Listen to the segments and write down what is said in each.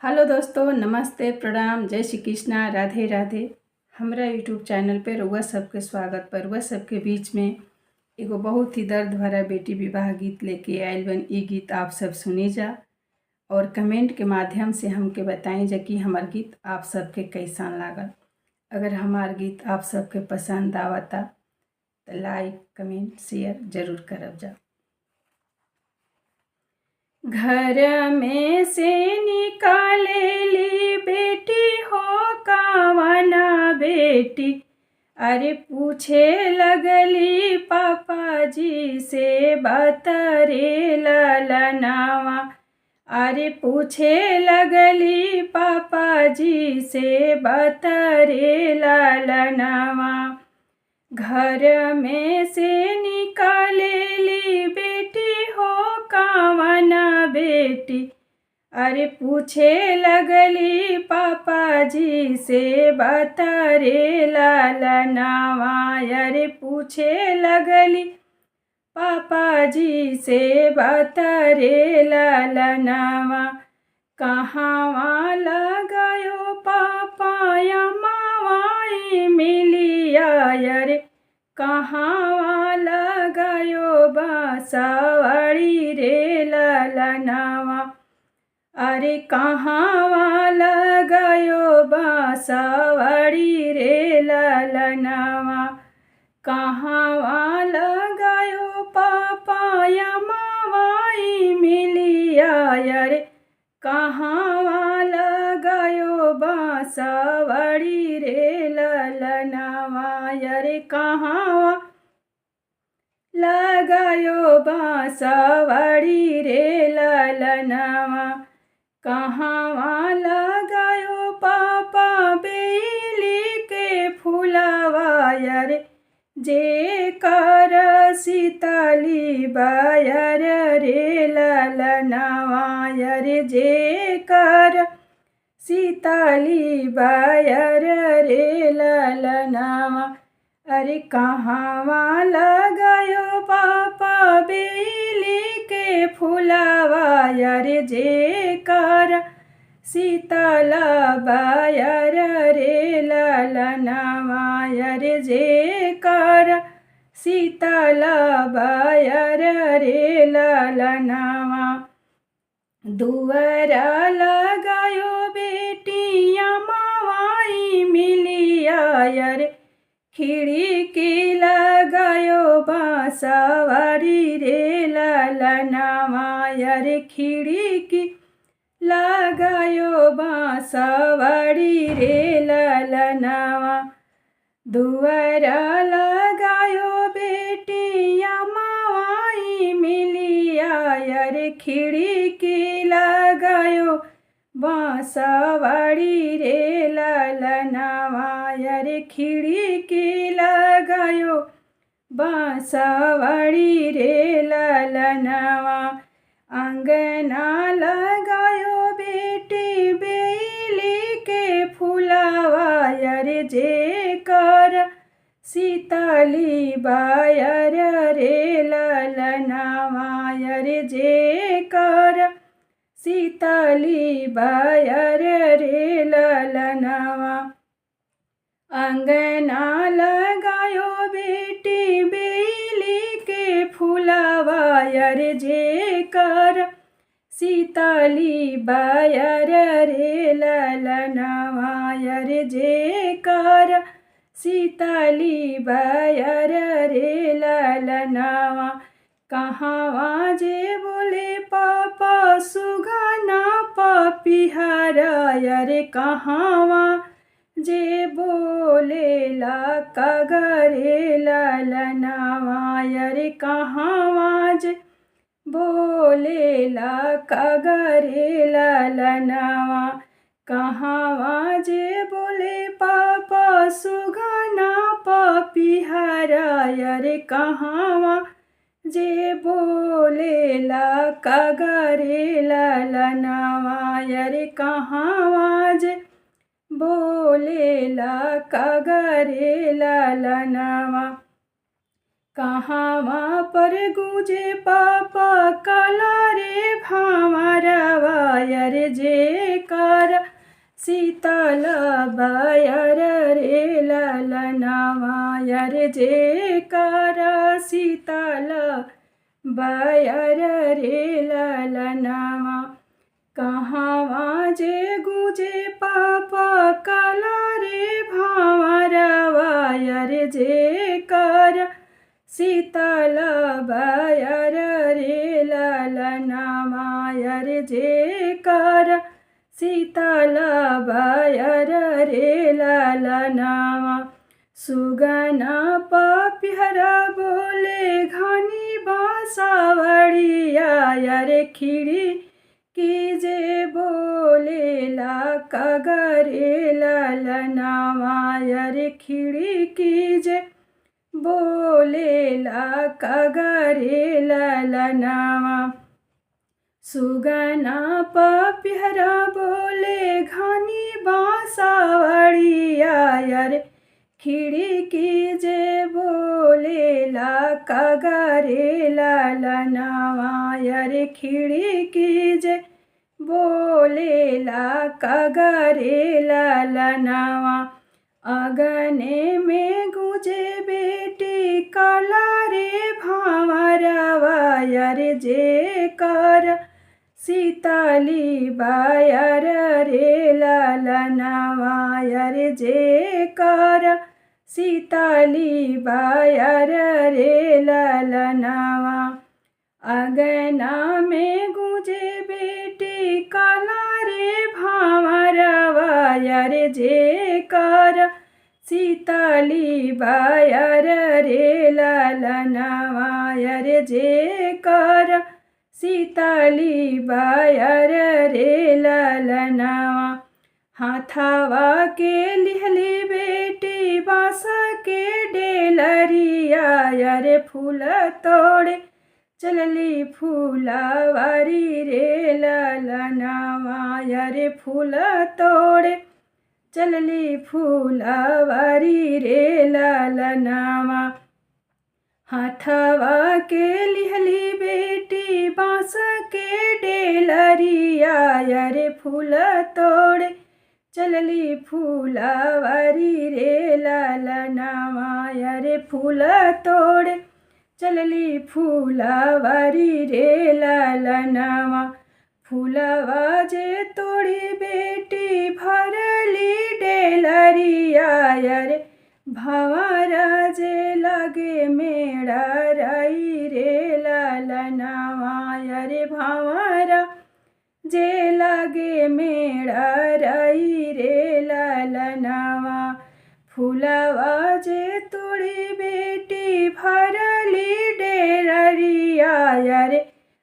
Hello दोस्तों, नमस्ते, प्रणाम, जय श्री कृष्णा, राधे राधे। हमरा यूट्यूब चैनल पे रउआ सबके स्वागत पर। रउआ सबके बीच में एगो बहुत ही दर्द भरा बेटी विवाह गीत लेके आयल बन। ई गीत आप सब सुनी जा और कमेंट के माध्यम से हमके बताएं जा कि हमार गीत आप सबके कैसन लागल। अगर हमार गीत आप सबके पसंद आवता तो लाइक कमेंट शेयर जरूर करब जा। घर में से निकालेली बेटी हो कावना बेटी, अरे पूछे लगली पापा जी से बतरे ललनावा। अरे पूछे लगली पापा जी से बतरे ललनावा। घर में से निकालेली बेटी हो कावना बेटी, अरे पूछे लगली पापा जी से बतरे ललनावा। अरे पूछे लगली पापा जी से बतरे ललनावा। कहाँ लगायो पापा मावाई मिलिया, अरे कहाँ लगायो बांसवड़ी रे ललनावा। अरे कहाँ लगायो बांसवड़ी रे ललनावा। कहाँ लगायो पापा मावाई मिलिया, अरे कहाँ लगायो बांसवड़ी रे ललनावा। अरे कहाँ लगायो बांसवड़ी रे ललनावा। कहाँ लगायो पापा बेली के फुलवा, अरे जे कर सीतली बायर रे ललनावा। अरे जे कर सीतली बायर रे ललनावा। अरे कहाँ लगायो पापा बेली के फुलवा, अरे जे कर सीतला बायर रे ललनावा। अरे जे कर सीतला बायर रे ललनावा। दुआरा लगायो बेटिया मावाई मिलिया, अरे खिड़की लगायो बांसवड़ी रे ललनावा। अरे खिड़की लगायो बांसवड़ी रे ललनावा। दुआरा लगायो बेटिया मावाई मिलिया, अरे खिड़की लगायो बांसवड़ी रे ललनावा। अरे खिड़की लगायो बांसवड़ी रे ललनावा। अंगना लगायो बेटी बेली के फुलवा, अरे जे कर सीतली बायर रे ललनावा। अरे जे कर सीतली बायर रे ललनावा। अंगना लगायो बेटी बेली के फुलवा, अरे जे कर सीतली बायर रे ललनावा। अरे जे कर सीतली बायर रे ललनावा। कहाँ जे बोले पापा सुगना पपिहरा, अरे कहाँ जे बोले ला कगरे ललनावा। अरे कहाँ जे बोले ला कगरे ललनावा। कहाँ जे बोले पापा सुगना पपिहरा, अरे कहाँ जे बोले ला कगरे ललनावा। अरे कहाँ जे बोले ला कगरे ललनावा। कहाँ पर गूंजे पापा कला रे भावरवा, अरे जे कर शीतल बायर रे ललनावा यार जेकर शीतल बायर रे ललनावा कहवा जे गुजे पापा कला रे भावरवा यार जेकर शीतल बायर रे ललनावा यार जेकर शीतल बायर रे ललनावा सुगना पपिहरा बोले घनी बांसवरिया यार खिड़ी की जे बोले ला कगरे ललनावा यार खिड़ी की जे बोले ला कगरे ललनावा सुगना पपिहरा बोले घनी बांसवरिया यार खिड़की जे बोले ला कगरे ललनावा यार खिड़की जे बोले ला कगरे ललनावा अगने में गुजे बेटी कला रे भावरवा यार जेकर शीतली बायर रे ललनावा यार जेकर शीतली बायर रे ललनावा अगना में गुजे बेटी कला रे भावरवा यार जेकर शीतली बायर रे ललनावा यार जेकर शीतली बायर रे ललनावा हाथवा के लिहली बेटी बांस के डेलरिया यार फूल तोड़े चलली फूलवारी रे ललनावा यार फूल तोड़े चलली फूलवारी रे ललनावा हाथवा के लिहली बेटी बांस के डेलरिया यार फूल तोड़े चलली फूलवारी रे ललनावा यार फूल तोड़े चलली फूलवारी रे ललनावा फूलवा जे तोड़ी बेटी भरली डेलरिया यार भंवरा जे लगे मेरा राई रे ललनावा यार भंवरा जे लगे मेरा राई रे ललनावा फूलवा जे तोड़ी बेटी भरली डेलरिया यार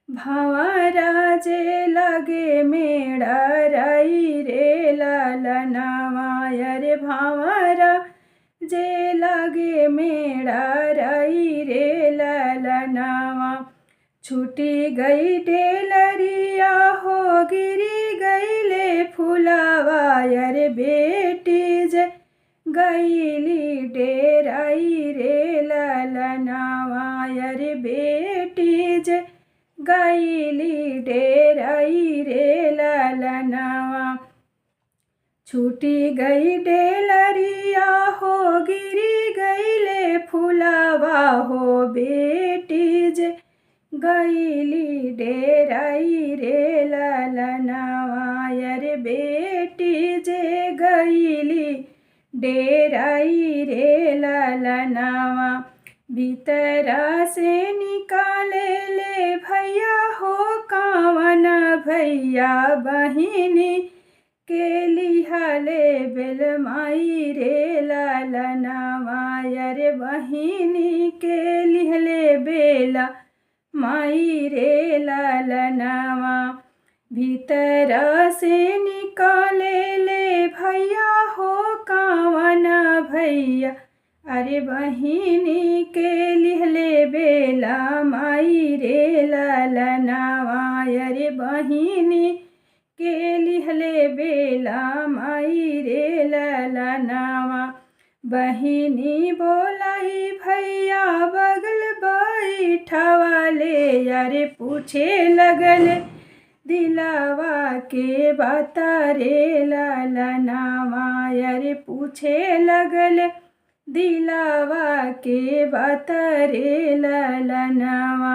भंवरा जे लगे मेरा राई रे ललनावा यार भंवरा जे लगे मेरा राई रे ललनावा छूटी गई डेलरिया हो गिरी गईले फूलवा यार बेटी जे गईली डेराई रे ललनावा यार बेटी जे गईली डेराई रे ललनावा छूटी गई डेलरिया हो गिरी गईले फूलवा हो बेटी जे गईली डेराई रे ललनावा यार बेटी जे गईली डेराई रे ललनावा भीतरा से निकाले ले भैया हो कावन भैया बहिनी के लिहले बेलमाई रे ललनावा यार बहिनी के लिहले बेला माई रे ललनावा भीतर से निकाले ले भैया हो कावन भैया अरे बहिनी के लिहले बेला माई रे ललनावा अरे बहिनी के लिहले बेला माई रे ललनावा बहिनी बोलाई भैया बगल बैठवाले यारे पूछे लगले दिलावा के बात रे ललनावा अरे पूछे लगल दिलावा के बात रे ललनावा।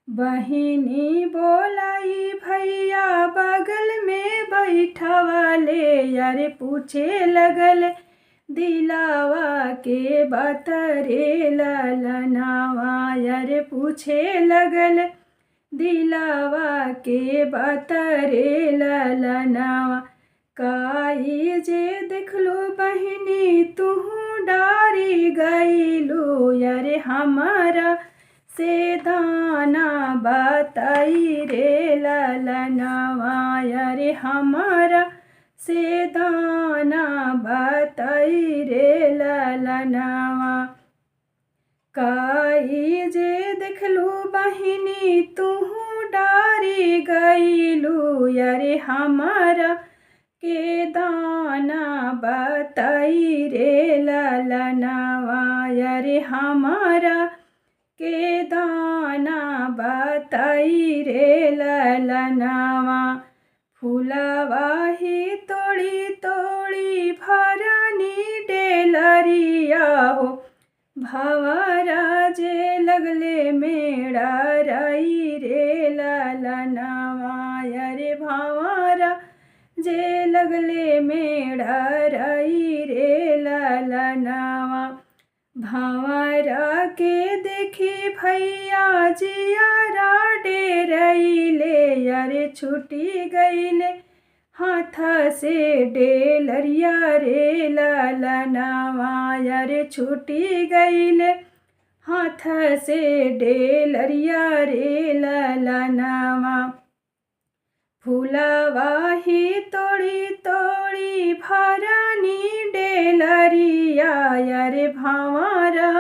बहिनी बोलाई भैया बगल में बैठवाले अरे पूछे लगल दिलावा के बात रे ललनावा अरे पूछे लगल दिलावा के बात रे ललनावा। काई जे देखलो बहिनी तुहू डारी गईलू अरे हमारा से दाना बताई रे ललनावा अरे हमारा से दाना बताई रे ललनावा। काई जे देखलू बहिनी तुहू डारी गईलू अरे हमारा के दाना बताई रे ललनावा अरे हमारा के दाना बताई रे ललनावा। फूलवा ही तोड़ी तोड़ी भरनी डेलरिया हो भंवरा जे लगले मेरा रई रे ललनावा अरे भंवरा जे लगले मेरा रई रे ललनावा। भंवरा के देखी भैया जियारा डेरैले अरे छूटी गईले हाथ से डेलरिया रे ललनावा अरे छूटी गईले हाथ से डेलरिया रे ललनावा। फूलवा ही तोड़ी तोड़ी भरनी डेलरिया अरे भंवरा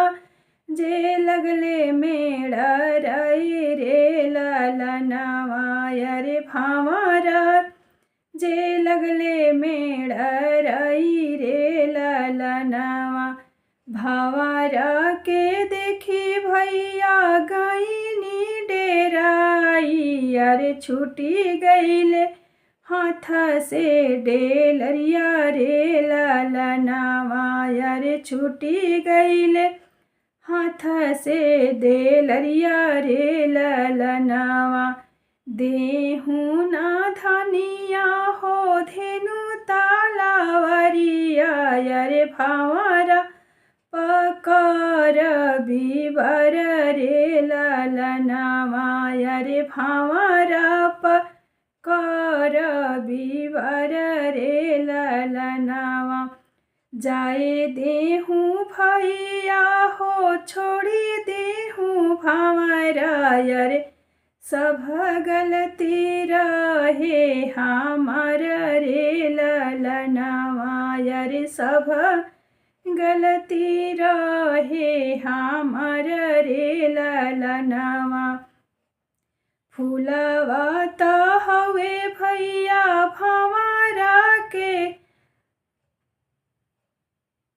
जे लगले मेरा रई रे ललनावा अरे भंवरा जे लगले मेरा रई रे ललनावा। भंवरा के देखी भैया गईनी डेराई अरे छूटी गईले हाथ से डेलरिया रे ललनावा अरे छूटी गईले हाथ से डेलरिया रे ललनावा। देहू ना धनिया हो धेनु तालावरिया अरे भंवरा पकर बीबर रे ललनावा अरे भंवरा पकर बीबर रे ललनावा। जाए देहू भैया हो छोड़ी देहू भंवरा अरे सब गलती रहे हमार रे ललनावा अरे सब गलती रहे हमार रे ललनावा। फूलवा त हवे भैया भंवरा के